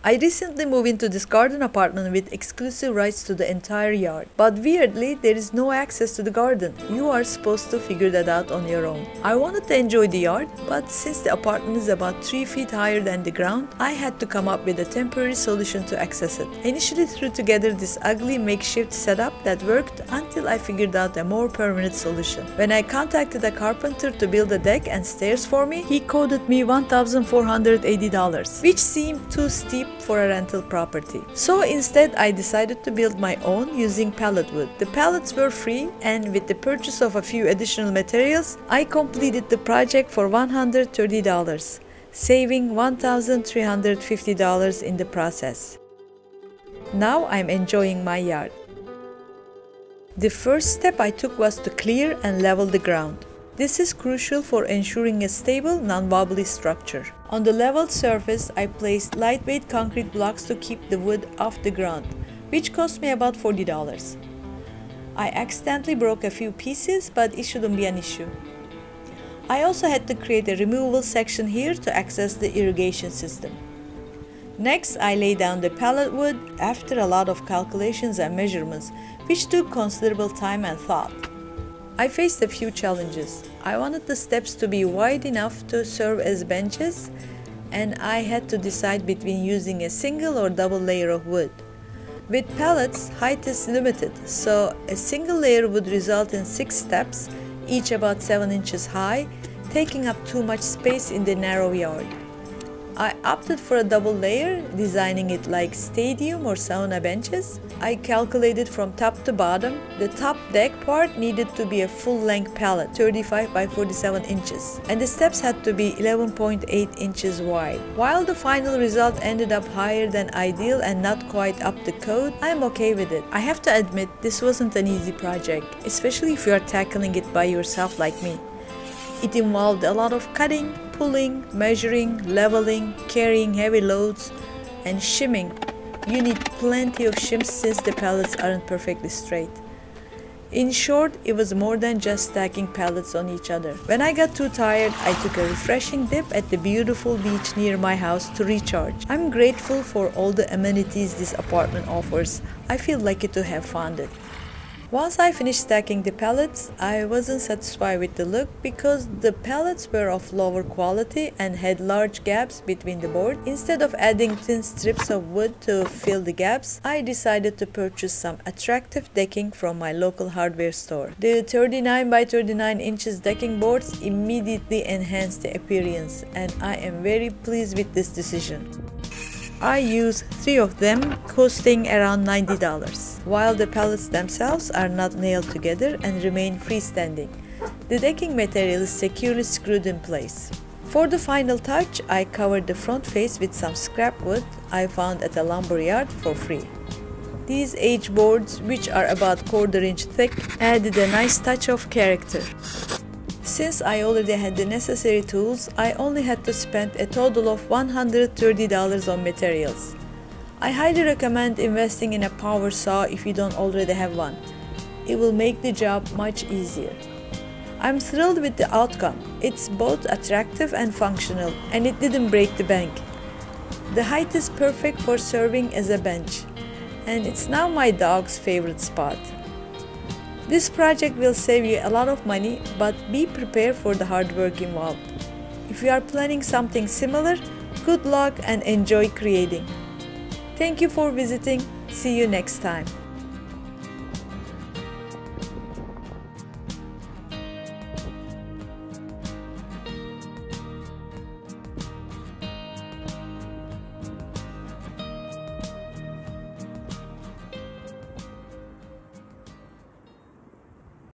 I recently moved into this garden apartment with exclusive rights to the entire yard. But weirdly, there is no access to the garden. You are supposed to figure that out on your own. I wanted to enjoy the yard, but since the apartment is about 3 feet higher than the ground, I had to come up with a temporary solution to access it. I initially threw together this ugly makeshift setup that worked until I figured out a more permanent solution. When I contacted a carpenter to build a deck and stairs for me, he quoted me $1,480, which seemed too steep for a rental property. So instead, I decided to build my own using palletwood. The pallets were free, and with the purchase of a few additional materials, I completed the project for $130, saving $1,350 in the process. Now I'm enjoying my yard. The first step I took was to clear and level the ground. This is crucial for ensuring a stable, non-wobbly structure. On the leveled surface, I placed lightweight concrete blocks to keep the wood off the ground, which cost me about $40. I accidentally broke a few pieces, but it shouldn't be an issue. I also had to create a removable section here to access the irrigation system. Next, I laid down the pallet wood after a lot of calculations and measurements, which took considerable time and thought. I faced a few challenges. I wanted the steps to be wide enough to serve as benches, and I had to decide between using a single or double layer of wood. With pallets, height is limited, so a single layer would result in 6 steps, each about 7 inches high, taking up too much space in the narrow yard. I opted for a double layer, designing it like stadium or sauna benches. I calculated from top to bottom. The top deck part needed to be a full-length pallet, 35 by 47 inches, and the steps had to be 11.8 inches wide. While the final result ended up higher than ideal and not quite up to code, I'm okay with it. I have to admit, this wasn't an easy project, especially if you are tackling it by yourself like me. It involved a lot of cutting, pulling, measuring, leveling, carrying heavy loads, and shimming. You need plenty of shims since the pallets aren't perfectly straight. In short, it was more than just stacking pallets on each other. When I got too tired, I took a refreshing dip at the beautiful beach near my house to recharge. I'm grateful for all the amenities this apartment offers. I feel lucky to have found it. Once I finished stacking the pallets, I wasn't satisfied with the look because the pallets were of lower quality and had large gaps between the boards. Instead of adding thin strips of wood to fill the gaps, I decided to purchase some attractive decking from my local hardware store. The 39 by 39 inches decking boards immediately enhanced the appearance, and I am very pleased with this decision. I used 3 of them, costing around $90, while the pallets themselves are not nailed together and remain freestanding. The decking material is securely screwed in place. For the final touch, I covered the front face with some scrap wood I found at a lumber yard for free. These H boards, which are about 1/4 inch thick, added a nice touch of character. Since I already had the necessary tools, I only had to spend a total of $130 on materials. I highly recommend investing in a power saw if you don't already have one. It will make the job much easier. I'm thrilled with the outcome. It's both attractive and functional, and it didn't break the bank. The height is perfect for serving as a bench, and it's now my dog's favorite spot. This project will save you a lot of money, but be prepared for the hard work involved. If you are planning something similar, good luck and enjoy creating. Thank you for visiting. See you next time.